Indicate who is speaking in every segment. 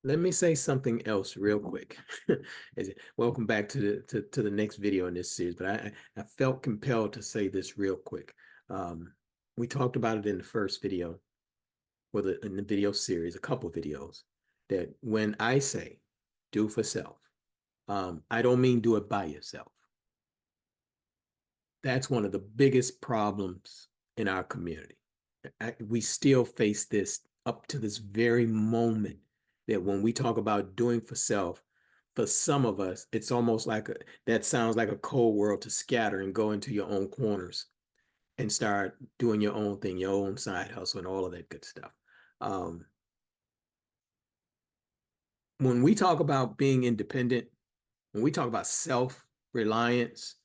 Speaker 1: Let me say something else real quick. Welcome back to the next video in this series, but I felt compelled to say this real quick. Um, we talked about it in the first video, or in the video series, a couple videos, that when I say do for self, I don't mean do it by yourself. That's one of the biggest problems in our community. We still face this up to this very moment, that when we talk about doing for self, for some of us, it's almost like that sounds like a cold world to scatter and go into your own corners and start doing your own thing, your own side hustle, and all of that good stuff. Um, when we talk about being independent, when we talk about self-reliance,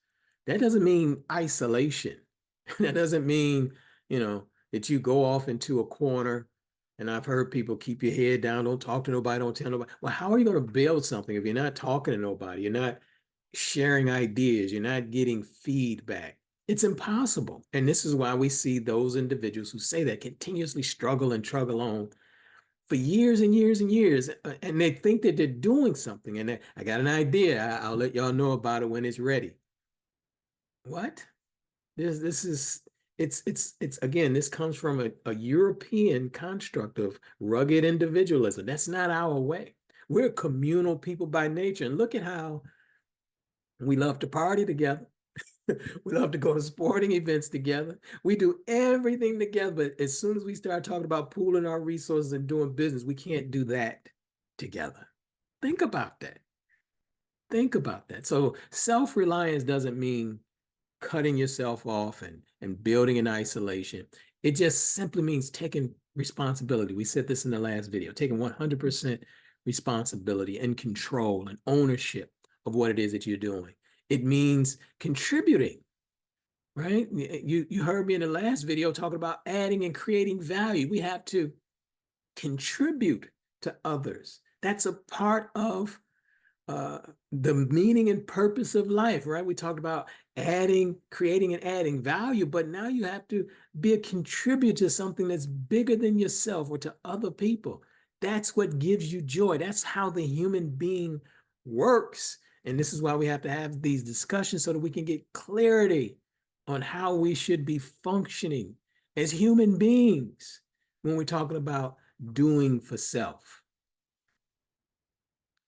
Speaker 1: that doesn't mean isolation. That doesn't mean, that you go off into a corner. And I've heard people keep your head down, don't talk to nobody, don't tell nobody. Well, how are you going to build something if you're not talking to nobody? You're not sharing ideas, you're not getting feedback. It's impossible. And this is why we see those individuals who say that continuously struggle and struggle on for years and years and years, and they think that they're doing something. And I got an idea. I'll let y'all know about it when it's ready. What? This is it's again, this comes from a European construct of rugged individualism. That's not our way. We're communal people by nature. And look at how we love to party together. We love to go to sporting events together. We do everything together. But as soon as we start talking about pooling our resources and doing business, we can't do that together. Think about that. Think about that. So self-reliance doesn't mean cutting yourself off and building in isolation. It just simply means taking responsibility. We said this in the last video, taking 100% responsibility and control and ownership of what it is that you're doing. It means contributing, right? You heard me in the last video talking about adding and creating value. We have to contribute to others. That's a part of the meaning and purpose of life, right? We talked about creating and adding value, but now you have to be a contributor to something that's bigger than yourself or to other people. That's what gives you joy. That's how the human being works. And this is why we have to have these discussions so that we can get clarity on how we should be functioning as human beings when we're talking about doing for self.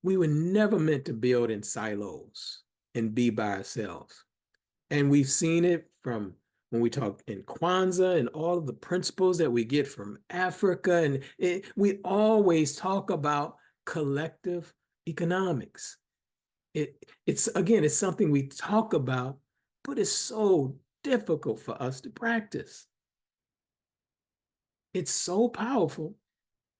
Speaker 1: We were never meant to build in silos and be by ourselves. And we've seen it from when we talk in Kwanzaa and all of the principles that we get from Africa. And we always talk about collective economics. It's something we talk about, but it's so difficult for us to practice. It's so powerful,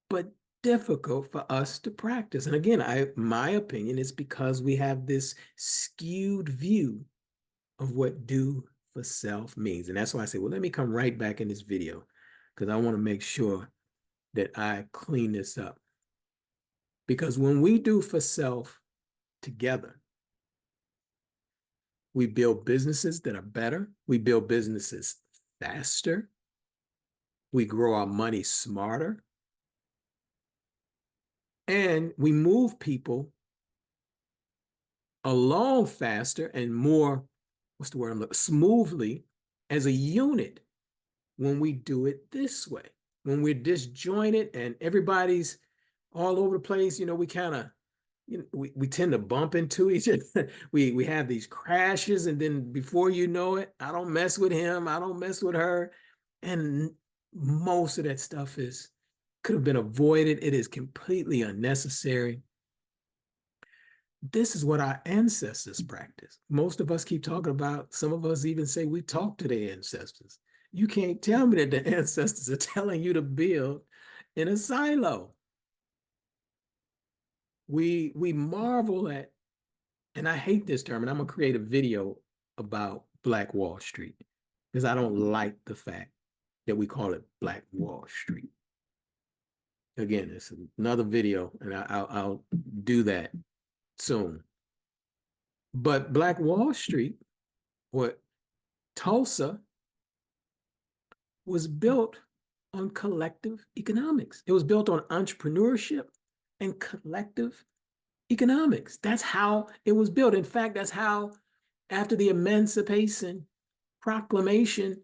Speaker 1: but difficult for us to practice. And again, my opinion is because we have this skewed view of what do for self means. And that's why I say, well, let me come right back in this video because I want to make sure that I clean this up. Because when we do for self together, we build businesses that are better. We build businesses faster. We grow our money smarter. And we move people along faster and more, what's the word I'm looking, smoothly as a unit when we do it this way. When we're disjointed and everybody's all over the place, we kind of, we tend to bump into each other. We have these crashes, and then before you know it, I don't mess with him, I don't mess with her. And most of that stuff could have been avoided. It is completely unnecessary. This is what our ancestors practiced. Most of us keep talking about, some of us even say we talk to their ancestors. You can't tell me that the ancestors are telling you to build in a silo. We marvel at, and I hate this term, and I'm gonna create a video about Black Wall Street because I don't like the fact that we call it Black Wall Street. Again, it's another video, and I'll do that soon. But Black Wall Street, or Tulsa, was built on collective economics. It was built on entrepreneurship and collective economics. That's how it was built. In fact, that's how, after the Emancipation Proclamation,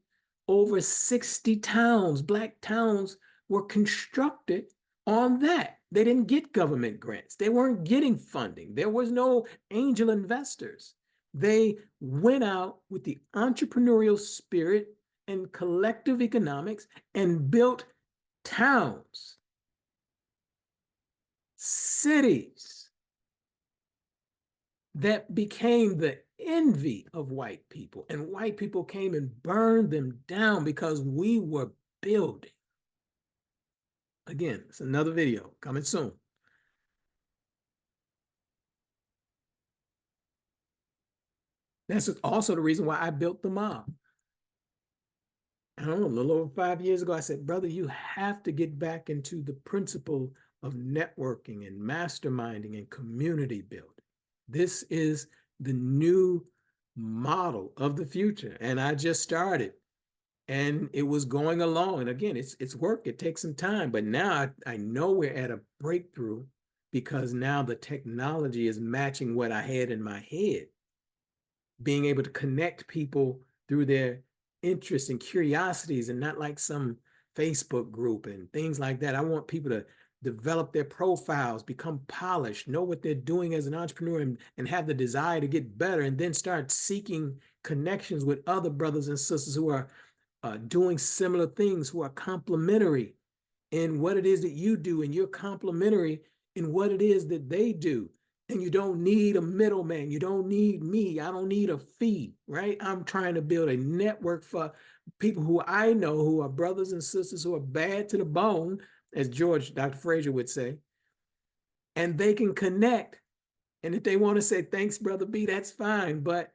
Speaker 1: over 60 towns, Black towns, were constructed on that. They didn't get government grants. They weren't getting funding. There was no angel investors. They went out with the entrepreneurial spirit and collective economics and built towns, cities that became the envy of white people. And white people came and burned them down because we were building. Again, it's another video coming soon. That's also the reason why I built the mob. I don't know, a little over 5 years ago, I said, brother, you have to get back into the principle of networking and masterminding and community building. This is the new model of the future. And I just started and it was going along. And again, it's work, it takes some time, but now I know we're at a breakthrough because now the technology is matching what I had in my head, being able to connect people through their interests and curiosities and not like some Facebook group and things like that. I want people to develop their profiles, become polished, know what they're doing as an entrepreneur, and have the desire to get better, and then start seeking connections with other brothers and sisters who are doing similar things, who are complementary in what it is that you do, and you're complementary in what it is that they do. And you don't need a middleman. You don't need me. I don't need a fee, right? I'm trying to build a network for people who I know who are brothers and sisters who are bad to the bone, as Dr. Frazier would say, and they can connect. And if they want to say, thanks, Brother B, that's fine. But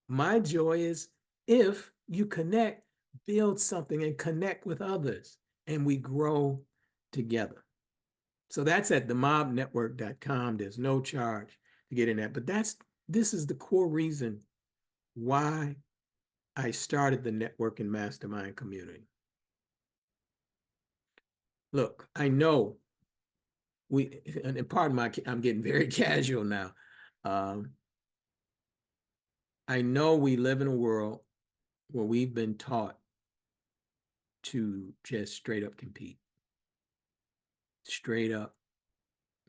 Speaker 1: my joy is if you connect, build something and connect with others, and we grow together. So that's at themobnetwork.com. There's no charge to get in that. But this is the core reason why I started the network and mastermind community. Look, I know and pardon I'm getting very casual now. I know we live in a world where we've been taught to just straight up compete. Straight up,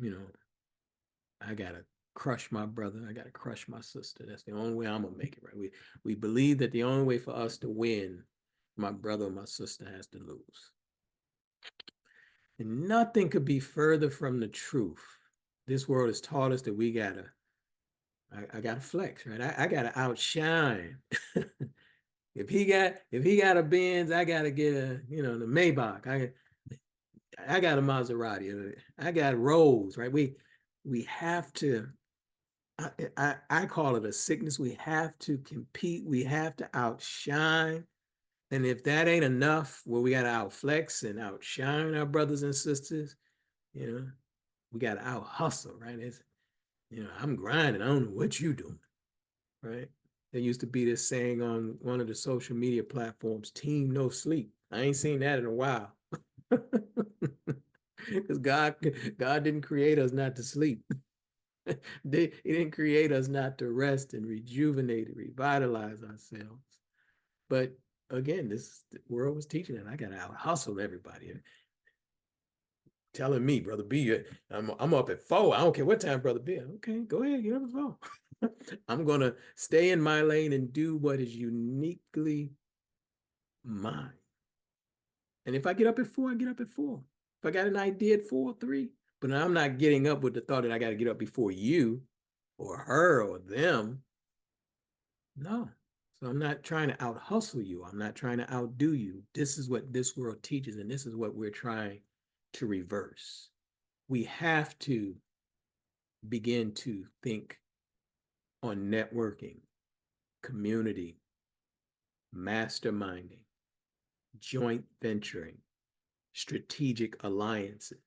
Speaker 1: I gotta crush my brother. I gotta crush my sister. That's the only way I'm gonna make it, right? We believe that the only way for us to win, my brother or my sister has to lose. And nothing could be further from the truth. This world has taught us that I gotta flex, right? I gotta outshine. If he got a Benz, I gotta get the Maybach. I got a Maserati. I got Rolls, right? We have to. I call it a sickness. We have to compete. We have to outshine. And if that ain't enough, well, we got to outflex and outshine our brothers and sisters. We got to out hustle, right? I'm grinding. I don't know what you doing, right? There used to be this saying on one of the social media platforms, team no sleep. I ain't seen that in a while. Because God didn't create us not to sleep. He didn't create us not to rest and rejuvenate and revitalize ourselves. But again, the world was teaching that I got to out hustle everybody. Telling me, Brother B, I'm up at 4. I don't care what time, Brother B. Okay, go ahead, get up at 4. I'm going to stay in my lane and do what is uniquely mine. And if I get up at 4, I get up at 4. If I got an idea at 4 or 3, but I'm not getting up with the thought that I got to get up before you or her or them. No. So I'm not trying to out hustle you. I'm not trying to outdo you. This is what this world teaches, and this is what we're trying to reverse. We have to begin to think on networking, community, masterminding, joint venturing, strategic alliances,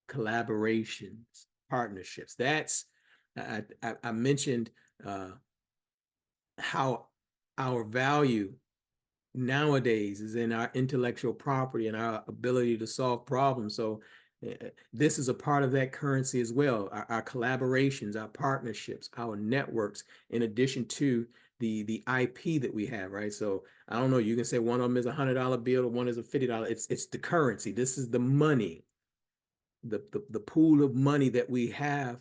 Speaker 1: collaborations, partnerships. That's, I mentioned how our value nowadays is in our intellectual property and our ability to solve problems. So This is a part of that currency as well. Our collaborations, our partnerships, our networks, in addition to the IP that we have, right? So I don't know, you can say one of them is $100 bill or one is a $50. It's the currency. This is the money, the pool of money that we have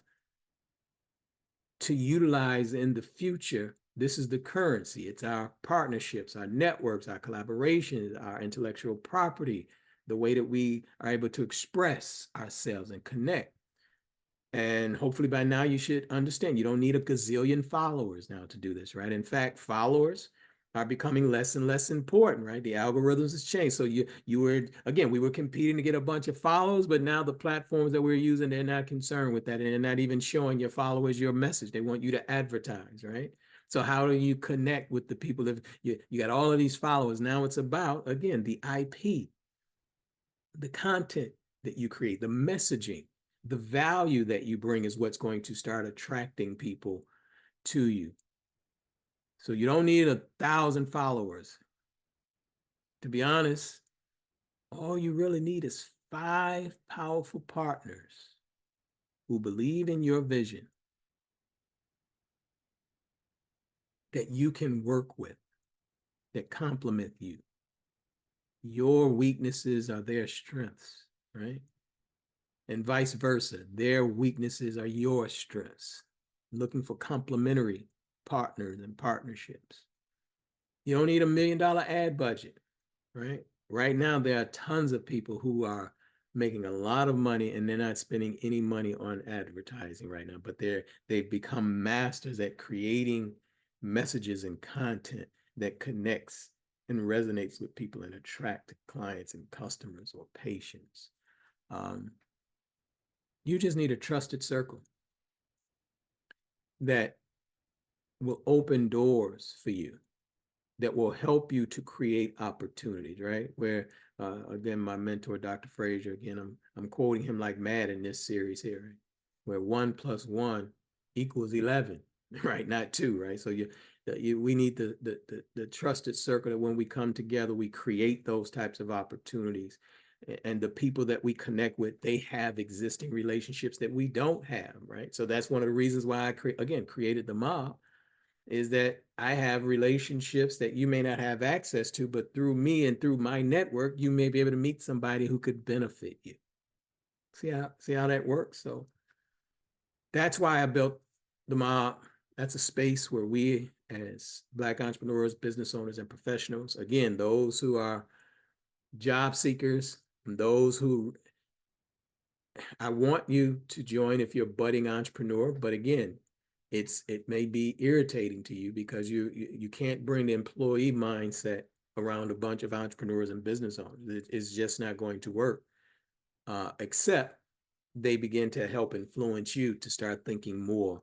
Speaker 1: to utilize in the future. This is the currency. It's our partnerships, our networks, our collaborations, our intellectual property, the way that we are able to express ourselves and connect. And hopefully by now you should understand you don't need a gazillion followers now to do this, right? In fact, followers are becoming less and less important, right? The algorithms has changed. So you were, again, we were competing to get a bunch of followers, but now the platforms that we're using, they're not concerned with that. And they're not even showing your followers your message. They want you to advertise, right? So how do you connect with the people that you got all of these followers? Now it's about, again, the IP, the content that you create, the messaging, the value that you bring is what's going to start attracting people to you. So you don't need 1,000 followers. To be honest, all you really need is 5 powerful partners who believe in your vision that you can work with, that complement you. Your weaknesses are their strengths, right? And vice versa. Their weaknesses are your strengths. Looking for complementary partners and partnerships. You don't need $1 million ad budget, right? Right now, there are tons of people who are making a lot of money and they're not spending any money on advertising right now, but they've become masters at creating messages and content that connects and resonates with people and attract clients and customers or patients. You just need a trusted circle that will open doors for you, that will help you to create opportunities, right? Where, again, my mentor, Dr. Frazier, again, I'm quoting him like mad in this series here, right? Where 1 + 1 = 11, right? Not 2, right? So we need the trusted circle that when we come together, we create those types of opportunities. And the people that we connect with, they have existing relationships that we don't have, right? So that's one of the reasons why I created the M.O.B, is that I have relationships that you may not have access to, but through me and through my network, you may be able to meet somebody who could benefit you. See how that works? So that's why I built the M.O.B. That's a space where we, as Black entrepreneurs, business owners, and professionals, again, those who are job seekers, and those who I want you to join if you're a budding entrepreneur, but again, it may be irritating to you because you can't bring the employee mindset around a bunch of entrepreneurs and business owners. It's just not going to work, except they begin to help influence you to start thinking more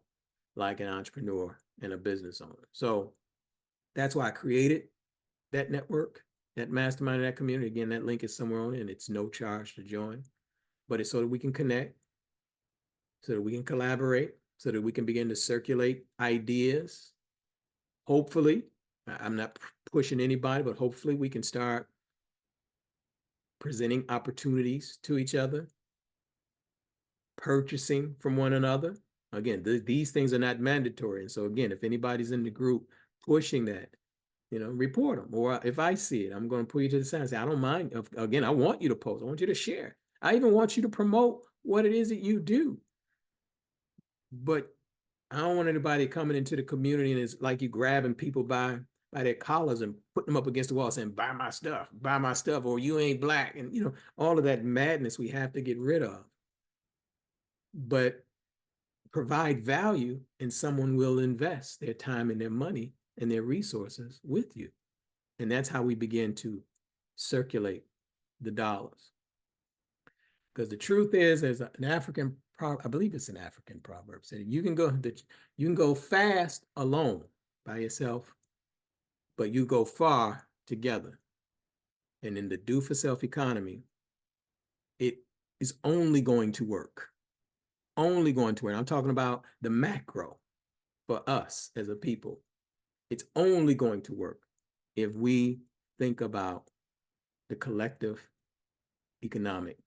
Speaker 1: like an entrepreneur and a business owner. So that's why I created that network, that mastermind, that community. Again, that link is somewhere on it, and it's no charge to join, but it's so that we can connect, so that we can collaborate, so that we can begin to circulate ideas. Hopefully, I'm not pushing anybody, but hopefully we can start presenting opportunities to each other, purchasing from one another. Again, these things are not mandatory. And so again, if anybody's in the group pushing that, report them. Or if I see it, I'm going to put you to the side and say, I don't mind. Again, I want you to post. I want you to share. I even want you to promote what it is that you do. But I don't want anybody coming into the community and it's like you grabbing people by their collars and putting them up against the wall saying, buy my stuff, or you ain't Black. And, all of that madness we have to get rid of. But provide value, and someone will invest their time and their money and their resources with you. And that's how we begin to circulate the dollars. Because the truth is, there's an African proverb, I believe it's an African proverb, said you can go fast alone by yourself, but you go far together. And in the do for self economy, it is only going to work. Only going to work. I'm talking about the macro for us as a people. It's only going to work if we think about the collective economics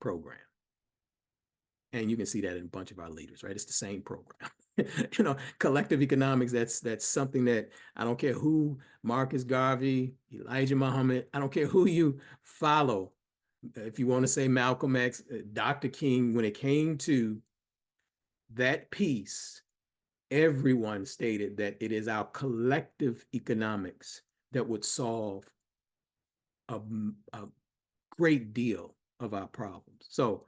Speaker 1: program. And you can see that in a bunch of our leaders, right? It's the same program. Collective economics, that's something that I don't care who, Marcus Garvey, Elijah Muhammad, I don't care who you follow. If you want to say Malcolm X, Dr. King, when it came to that piece, everyone stated that it is our collective economics that would solve a great deal of our problems. So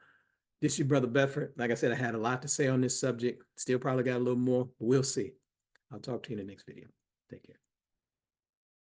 Speaker 1: this is your brother Bedford. Like I said, I had a lot to say on this subject. Still probably got a little more, but we'll see. I'll talk to you in the next video. Take care.